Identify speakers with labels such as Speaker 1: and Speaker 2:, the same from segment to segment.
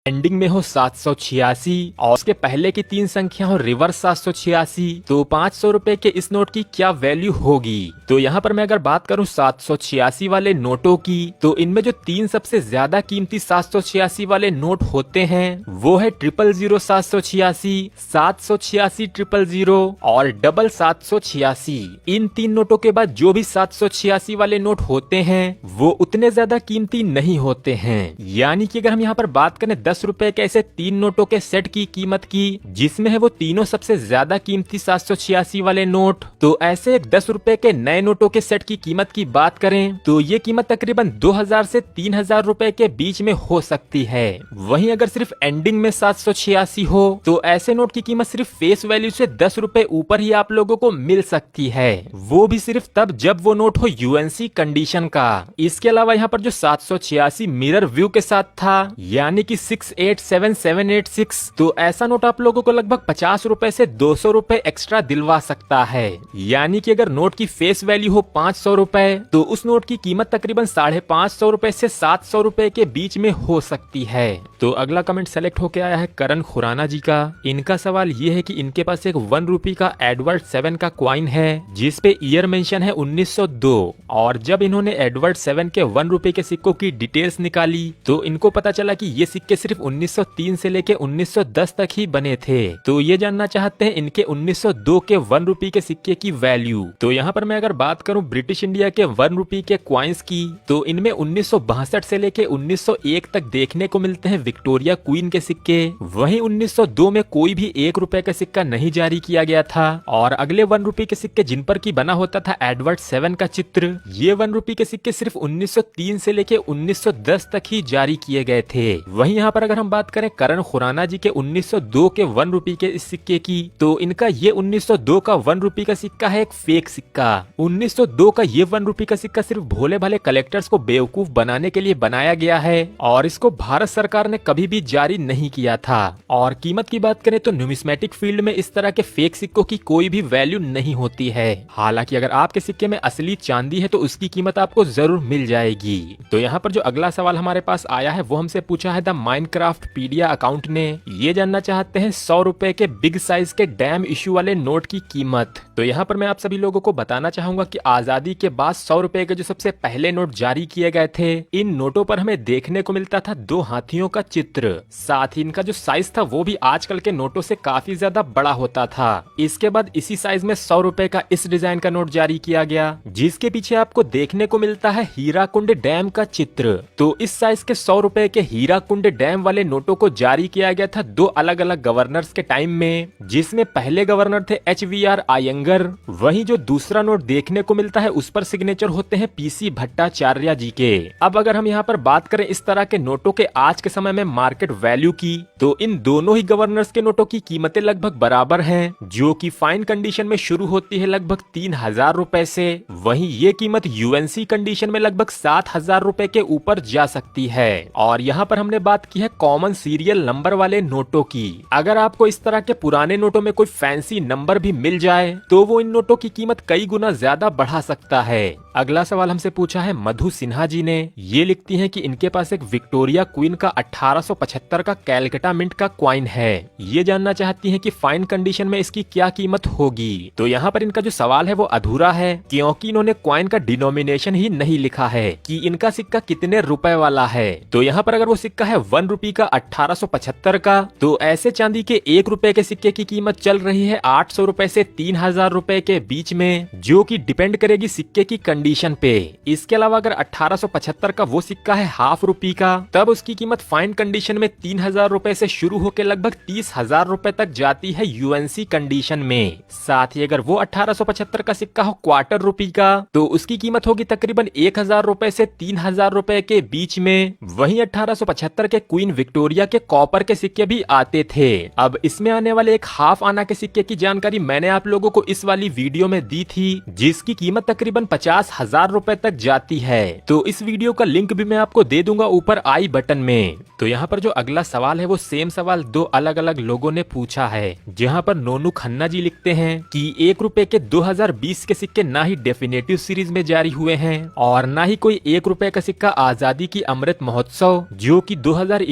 Speaker 1: Ending में हो 786 और उसके पहले की तीन संख्या हो रिवर्स 786, तो 500 रुपए के इस नोट की क्या वैल्यू होगी। तो यहाँ पर मैं अगर बात करूँ 786 वाले नोटों की, तो इनमें जो तीन सबसे ज्यादा कीमती 786 वाले नोट होते हैं वो है 000 786, 786 000 और 786। इन तीन नोटों के बाद जो भी 786 वाले नोट होते हैं वो उतने ज्यादा कीमती नहीं होते हैं। यानी कि अगर हम यहाँ पर बात करें 10 रुपए के ऐसे तीन नोटों के सेट की कीमत की, जिसमें है वो तीनों सबसे ज्यादा कीमती 786 वाले नोट, तो ऐसे 10 रुपए के नए नोटों के सेट की कीमत की बात करें तो ये कीमत तकरीबन 2000 से 3000 रुपए के बीच में हो सकती है। वहीं अगर सिर्फ एंडिंग में 786 हो तो ऐसे नोट की कीमत सिर्फ फेस वैल्यू से 10 रुपए ऊपर ही आप लोगों को मिल सकती है, वो भी सिर्फ तब जब वो नोट हो यूएनसी कंडीशन का। इसके अलावा यहाँ पर जो 786 मिरर व्यू के साथ था यानी कि 687786, तो ऐसा नोट आप लोगों को लगभग 50 रुपए से 200 रुपए एक्स्ट्रा दिलवा सकता है। यानी कि अगर नोट की फेस वैल्यू हो 500 रुपए तो उस नोट की कीमत तकरीबन 550 रुपए से 700 रुपए के बीच में हो सकती है। तो अगला कमेंट सेलेक्ट होके आया है करण खुराना जी का। इनका सवाल ये है कि इनके पास एक 1 रुपए का एडवर्ड 7 का क्वाइन है जिसपे ईयर मेंशन है 1902, और जब इन्होंने एडवर्ड 7 के 1 रुपए के सिक्कों की डिटेल्स निकाली तो इनको पता चला कि ये सिक्के सिर्फ 1903 से लेके 1910 तक ही बने थे। तो ये जानना चाहते हैं इनके 1902 के 1 रुपए के सिक्के की वैल्यू। तो यहाँ पर मैं अगर बात करूँ ब्रिटिश इंडिया के 1 रुपए के क्वाइंस की, तो इनमें 1962 से लेके 1901 तक देखने को मिलते हैं विक्टोरिया क्वीन के सिक्के। वहीं 1902 में कोई भी 1 रुपए का सिक्का नहीं जारी किया गया था, और अगले 1 रुपए के सिक्के जिन पर की बना होता था एडवर्ड 7 का चित्र, ये 1 रुपए के सिक्के सिर्फ 1903 से लेके 1910 तक ही जारी किए गए थे। वहीं यहाँ पर अगर हम बात करें करण खुराना जी के 1902 के 1 रुपए के इस सिक्के की, तो इनका ये 1902 का 1 रुपए का सिक्का है एक फेक सिक्का। 1902 का ये 1 रुपए का सिक्का सिर्फ भोले भाले कलेक्टर्स को बेवकूफ बनाने के लिए बनाया गया है, और इसको भारत सरकार ने कभी भी जारी नहीं किया था। और कीमत की बात करें तो न्यूमिस्मेटिक फील्ड में इस तरह के फेक सिक्कों की कोई भी वैल्यू नहीं होती है। हालांकि अगर आपके सिक्के में असली चांदी है तो उसकी कीमत आपको जरूर मिल जाएगी। तो यहाँ पर जो अगला सवाल हमारे पास आया है वो हमसे पूछा है द माइनक्राफ्ट पीडिया अकाउंट ने। ये जानना चाहते हैं 100 रुपए के बिग साइज के डैम इशू वाले नोट की कीमत। तो यहाँ पर मैं आप सभी लोगों को बताना चाहूंगा कि आजादी के बाद 100 रुपए के जो सबसे पहले नोट जारी किए गए थे, इन नोटों पर हमें देखने को मिलता था 2 हाथियों का चित्र। साथ ही इनका जो साइज था वो भी आजकल के नोटों से काफी ज्यादा बड़ा होता था। इसके बाद इसी साइज में 100 रुपए का इस डिजाइन का नोट जारी किया गया जिसके पीछे आपको देखने को मिलता है हीराकुंड डैम का चित्र। तो इस साइज के 100 रुपए के हीराकुंड डैम वाले नोटों को जारी किया गया था 2 अलग अलग गवर्नर्स के टाइम में, जिसमें पहले गवर्नर थे HVR अयंगर। वहीं जो दूसरा नोट देखने को मिलता है उस पर सिग्नेचर होते हैं PC भट्टाचार्य जी के। अब अगर हम यहाँ पर बात करें इस तरह के नोटों के आज के समय में मार्केट वैल्यू की, तो इन दोनों ही गवर्नर्स के नोटों की कीमतें लगभग बराबर हैं, जो कि फाइन कंडीशन में शुरू होती है लगभग 3000 रुपए से। वहीं ये कीमत यूएनसी कंडीशन में लगभग 7000 रुपए के ऊपर जा सकती है। और यहाँ पर हमने बात की है कॉमन सीरियल नंबर वाले नोटों की। अगर आपको इस तरह के पुराने नोटों में कोई फैंसी नंबर भी मिल जाए तो वो इन नोटों की कीमत कई गुना ज्यादा बढ़ा सकता है। अगला सवाल हमसे पूछा है मधु सिन्हा जी ने। ये लिखती हैं कि इनके पास एक विक्टोरिया क्वीन का 1875 का कैलकटा मिंट का क्वाइन है। ये जानना चाहती हैं कि फाइन कंडीशन में इसकी क्या कीमत होगी। तो यहाँ पर इनका जो सवाल है वो अधूरा है, क्योंकि इन्होंने क्वाइन का डिनोमिनेशन ही नहीं लिखा है कि इनका सिक्का कितने रुपए वाला है। तो यहाँ पर अगर वो सिक्का है 1 रुपए का 1875 का, तो ऐसे चांदी के 1 रुपए के सिक्के की कीमत चल रही है 800 रुपए से 3000 रुपए के बीच में, जो कि डिपेंड करेगी सिक्के की कंडीशन पे। इसके अलावा अगर 1875 का वो सिक्का है ½ रुपए का, तब उसकी कीमत फाइन कंडीशन में 3000 रुपए से शुरू होकर लगभग 30,000 रुपए तक जाती है यूएनसी कंडीशन में। साथ ही अगर वो 1875 का सिक्का हो क्वार्टर रुपए का, तो उसकी कीमत होगी तकरीबन 1000 रुपए से 3000 रुपए के बीच में। वहीं 1875 के क्वीन विक्टोरिया के कॉपर के सिक्के भी आते थे। अब इसमें आने वाले एक हाफ आना के सिक्के की जानकारी मैंने आप लोगों को इस वाली वीडियो में दी थी, जिसकी कीमत तकरीबन 50,000 रुपए तक जाती है। तो इस वीडियो का लिंक भी मैं आपको दे दूंगा ऊपर आई बटन में। तो यहाँ पर जो अगला सवाल है वो सेम सवाल 2 अलग अलग लोगों ने पूछा है, जहाँ पर नोनू खन्ना जी लिखते हैं कि 1 रुपए के 2020 के सिक्के ना ही डेफिनेटिव सीरीज में जारी हुए हैं और ना ही कोई 1 रुपए का सिक्का आजादी की अमृत महोत्सव जो कि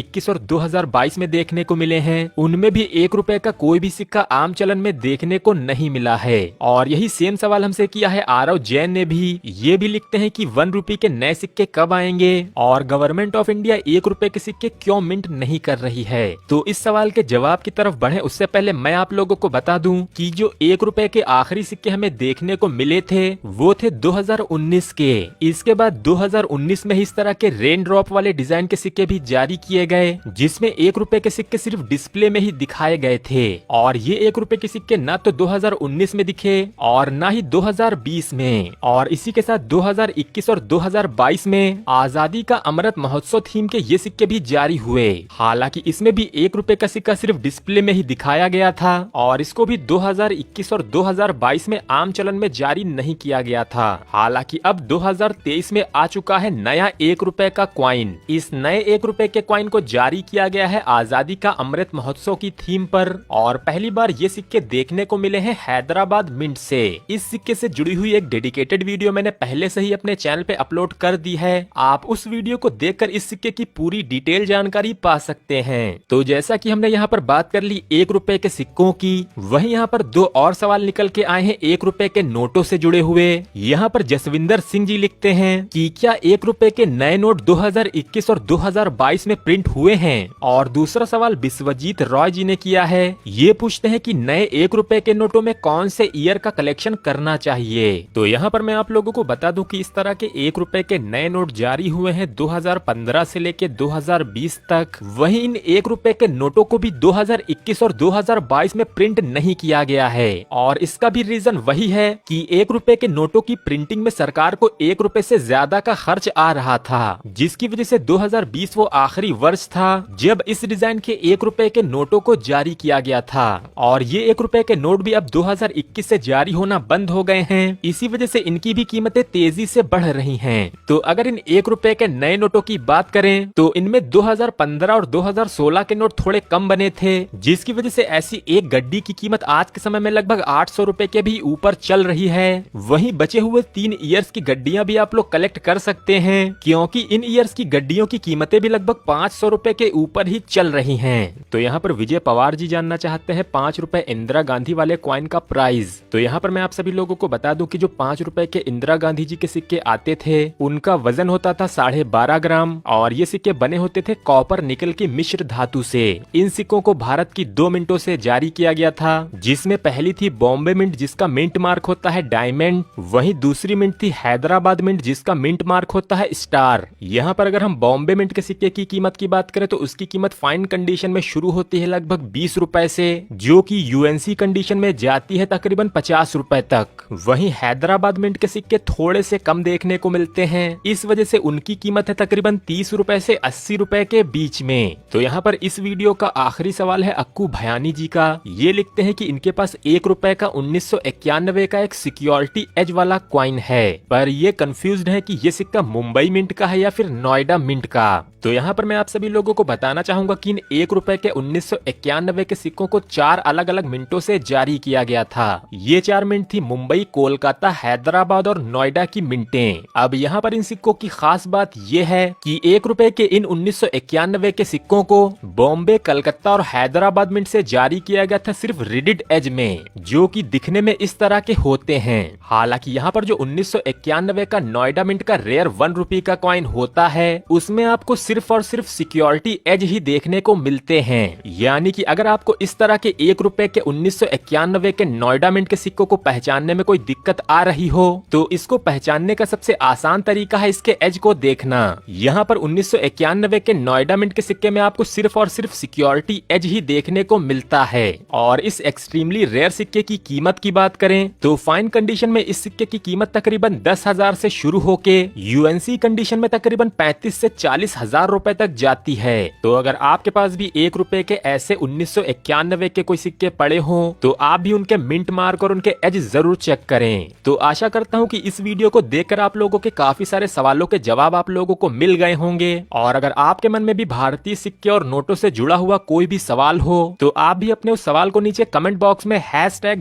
Speaker 1: 2021 और 2022 में देखने को मिले हैं उनमें भी 1 रुपए का कोई भी सिक्का आम चलन में देखने को नहीं मिला है। और यही सेम सवाल हमसे किया है आरव जैन ने भी। ये भी लिखते हैं कि 1 रुपए के नए सिक्के कब आएंगे और गवर्नमेंट ऑफ इंडिया 1 रुपए के सिक्के क्यों मिंट नहीं कर रही है। तो इस सवाल के जवाब की तरफ बढ़े उससे पहले मैं आप लोगों को बता दूं कि जो 1 रुपए के आखिरी सिक्के हमें देखने को मिले थे वो थे 2019 के। इसके बाद 2019 में इस तरह के रेन ड्रॉप वाले डिजाइन के सिक्के भी जारी किए गए जिसमें 1 रुपए के सिक्के सिर्फ डिस्प्ले में ही दिखाए गए थे। और ये 1 रुपए के सिक्के ना तो 2019 में दिखे और ना ही 2020 में। और इसी के साथ 2021 और 2022 में आजादी का अमृत महोत्सव थीम के ये सिक्के भी जारी हुए। हालांकि इसमें भी 1 रुपए का सिक्का सिर्फ डिस्प्ले में ही दिखाया गया था और इसको भी 2021 और 2022 में आम चलन में जारी नहीं किया गया था। हालांकि अब 2023 में आ चुका है नया 1 रुपए का क्वाइन। इस नए 1 रुपए के क्वाइन को जारी किया गया है आजादी का अमृत महोत्सव की थीम पर और पहली बार ये सिक्के देखने को मिले हैं हैदराबाद मिंट से। इस सिक्के से जुड़ी हुई एक डेडिकेटेड वीडियो मैंने पहले से ही अपने चैनल पे अपलोड कर दी है। आप उस वीडियो को देखकर इस सिक्के की पूरी डिटेल जानकारी पा सकते हैं। तो जैसा कि हमने यहाँ पर बात कर ली 1 रुपए के सिक्कों की, वहीं यहाँ पर 2 और सवाल निकल के आए हैं 1 रुपए के नोटों से जुड़े हुए। यहाँ पर जसविंदर सिंह जी लिखते हैं कि क्या 1 रुपए के नए नोट 2021 और 2022 में प्रिंट हुए हैं। और दूसरा सवाल विश्वजीत रॉय जी ने किया है। ये पूछते हैं कि नए 1 रुपए के नोटों में कौन से ईयर का कलेक्शन करना चाहिए। तो यहाँ पर मैं आप लोगों को बता दूं कि इस तरह के 1 रुपए के नए नोट जारी हुए हैं 2015 से लेके 2020 तक। वहीं इन 1 रुपए के नोटों को भी 2021 और 2022 में प्रिंट नहीं किया गया है और इसका भी रीजन वही है कि 1 रुपए के नोटों की प्रिंटिंग में सरकार को 1 रुपए से ज्यादा का खर्च आ रहा था, जिसकी वजह से 2020 वो आखिरी वर्ष था जब इस डिजाइन के 1 रुपए के नोटों को जारी किया गया था। और ये 1 रुपए के नोट भी अब 2021 से जारी होना बंद हो गए हैं। इसी वजह से इनकी भी कीमतें तेजी से बढ़ रही हैं। तो अगर इन 1 रुपए के नए नोटों की बात करें तो इनमें 2015 और 2016 के नोट थोड़े कम बने थे, जिसकी वजह से ऐसी एक गड्डी की कीमत आज के समय में लगभग 800 रुपए के भी ऊपर चल रही है। वहीं बचे हुए 3 ईयर्स की गड्डियां भी आप लोग कलेक्ट कर सकते हैं क्योंकि इन ईयर्स की गड्डियों की कीमतें भी लगभग 500 रुपए के ऊपर ही चल रही हैं। तो यहाँ पर विजय पवार जी जानना चाहते हैं 5 रुपए इंदिरा गांधी वाले क्वाइन का प्राइस। तो यहाँ पर मैं आप सभी लोगों को बता दूं कि जो 5 रुपए के इंदिरा गांधी जी के सिक्के आते थे उनका वजन होता था 12.5 ग्राम और ये सिक्के बने होते थे कॉपर निकल की मिश्र धातु से। इन सिक्कों को भारत की 2 मिंटों से जारी किया गया था, जिसमें पहली थी बॉम्बे मिंट जिसका मिंट मार्क होता है डायमंड। वहीं दूसरी मिंट थी हैदराबाद मिंट जिसका मिंट मार्क होता है स्टार। यहाँ पर अगर हम बॉम्बे मिंट के सिक्के की कीमत की बात करें तो उसकी कीमत फाइन कंडीशन में शुरू होती है लगभग 20 रुपए से, जो कि यूएनसी कंडीशन में जाती है तकरीबन 50 रुपए तक। वहीं हैदराबाद मिंट के सिक्के थोड़े से कम देखने को मिलते हैं, इस वजह से उनकी कीमत है तकरीबन 30 रुपए से 80 रुपए के बीच में। तो यहाँ पर इस वीडियो का आखिरी सवाल है अक्कू भयानी जी का। ये लिखते हैं कि इनके पास 1 रुपए का 1991 का एक सिक्योरिटी एज वाला क्वाइन है, पर ये कंफ्यूज्ड है कि ये सिक्का मुंबई मिंट का है या फिर नोएडा मिंट का। तो यहाँ पर मैं आप सभी लोगों को बताना चाहूंगा कि इन 1 रुपए के 1991 के सिक्कों को 4 अलग अलग मिंटों से जारी किया गया था। ये 4 मिंट थी मुंबई, कोलकाता, हैदराबाद और नोएडा की मिंटें। अब यहाँ पर इन सिक्कों की खास बात ये है कि 1 रुपए के इन 1991 के सिक्कों को बॉम्बे, कलकत्ता और हैदराबाद मिंट से जारी किया गया था सिर्फ रिडिड एज में, जो कि दिखने में इस तरह के होते हैं। हालांकि यहाँ पर जो 1991 का नोएडा मिंट का रेयर 1 रुपए का कॉइन होता है उसमें आपको सिर्फ और सिर्फ सिक्योरिटी एज ही देखने को मिलते हैं। यानी कि अगर आपको इस तरह के 1 रुपए के 1991 के नोएडा मिंट के सिक्कों को पहचानने में कोई दिक्कत आ रही हो तो इसको पहचानने का सबसे आसान तरीका है इसके एज को देखना। यहाँ पर 1991 के नोएडा मिंट के सिक्के में आपको सिर्फ और सिर्फ सिक्योरिटी एज ही देखने को मिलता है। और इस एक्सट्रीमली रेयर सिक्के की कीमत की बात करें तो फाइन कंडीशन में इस सिक्के की कीमत तकरीबन 10,000 से शुरू होके यूएनसी कंडीशन में तकरीबन 35 से 40,000 रुपए तक जाती है। तो अगर आपके पास भी 1 रुपए के ऐसे 1991 के कोई सिक्के पड़े हों तो आप भी उनके मिंट मार्क और उनके एज जरूर चेक करें। तो आशा करता हूँ कि इस वीडियो को देखकर आप लोगों के काफी सारे सवालों के जवाब आप लोगों को मिल गए होंगे। और अगर आपके मन में भी भारतीय सिक्के और नोटों से जुड़ा हुआ कोई भी सवाल हो तो आप भी अपने उस सवाल को नीचे कमेंट बॉक्स में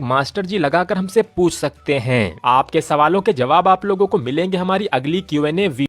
Speaker 1: #मास्टरजी लगाकर हमसे पूछ सकते हैं। आपके सवालों के जवाब आप लोगों को मिलेंगे हमारी अगली Q&A वीडियो।